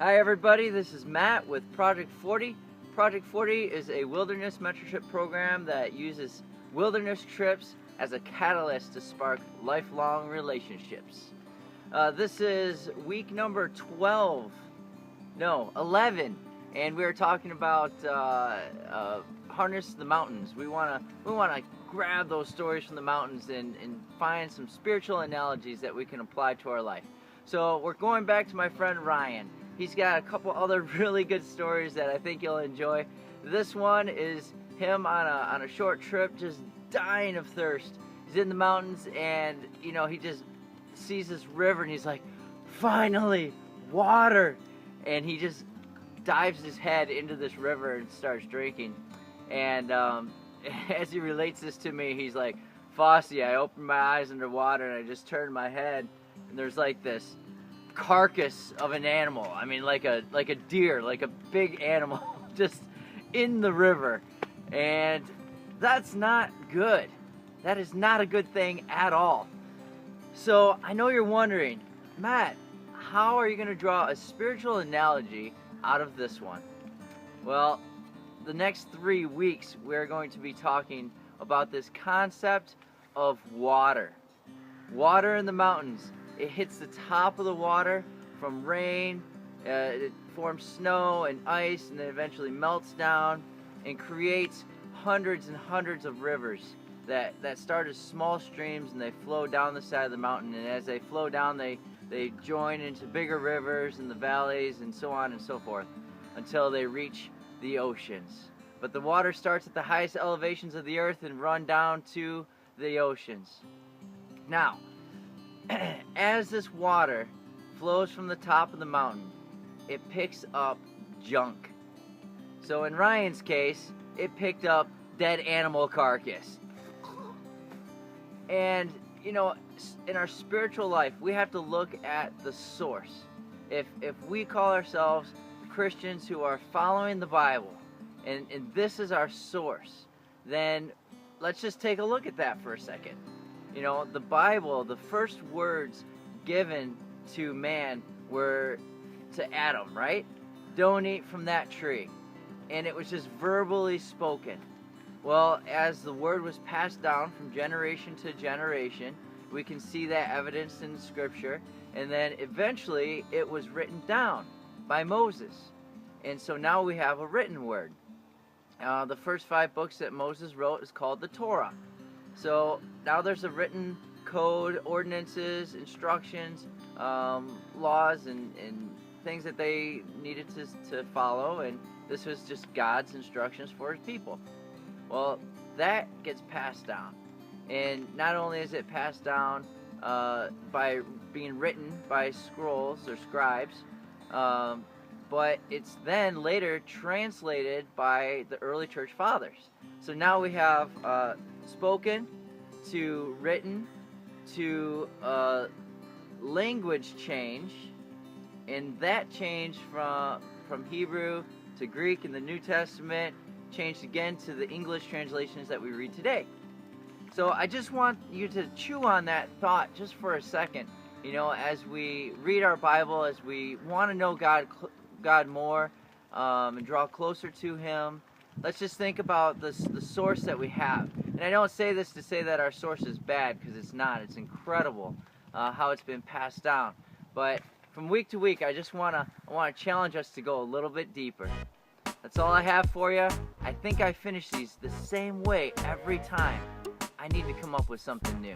Hi everybody, this is Matt with Project 40. Project 40 is a wilderness mentorship program that uses wilderness trips as a catalyst to spark lifelong relationships. This is week number 11, and we are talking about harness the mountains. We wanna grab those stories from the mountains and find some spiritual analogies that we can apply to our life. So we're going back to my friend Ryan. He's got a couple other really good stories that I think you'll enjoy. This one is him on a short trip, just dying of thirst. He's in the mountains, and he just sees this river, and he's like, "Finally, water!" And he just dives his head into this river and starts drinking. And as he relates this to me, he's like, "Fosse, I opened my eyes underwater, and I just turned my head, and there's like this carcass of an animal. I mean, like a deer, like a big animal, just in the river." And that's not good. That is not a good thing at all. So I know you're wondering, Matt, how are you going to draw a spiritual analogy out of this one? Well, the next 3 weeks we're going to be talking about this concept of water. Water in the mountains. It hits the top of the water from rain, it forms snow and ice, and then eventually melts down and creates hundreds and hundreds of rivers that start as small streams, and they flow down the side of the mountain, and as they flow down they join into bigger rivers in the valleys and so on and so forth until they reach the oceans. But the water starts at the highest elevations of the earth and run down to the oceans. Now, as this water flows from the top of the mountain, it picks up junk. So in Ryan's case, it picked up dead animal carcass. And in our spiritual life, we have to look at the source. If we call ourselves Christians who are following the Bible, and this is our source, then let's just take a look at that for a second. The Bible, the first words given to man were to Adam, right? Don't eat from that tree. And it was just verbally spoken. Well, as the word was passed down from generation to generation, we can see that evidence in Scripture. And then eventually it was written down by Moses. And so now we have a written word. The first 5 books that Moses wrote is called the Torah. So now there's a written code, ordinances, instructions, laws, and things that they needed to follow, and this was just God's instructions for his people. Well, that gets passed down, and not only is it passed down by being written by scrolls or scribes, but it's then later translated by the early church fathers. So now we have spoken to written to language change, and that changed from Hebrew to Greek in the New Testament, changed again to the English translations that we read today. So I just want you to chew on that thought just for a second. As we read our Bible, as we want to know God more and draw closer to Him, let's just think about the source that we have. And I don't say this to say that our source is bad, because it's not. It's incredible how it's been passed down. But from week to week, I want to challenge us to go a little bit deeper. That's all I have for you. I think I finish these the same way every time. I need to come up with something new.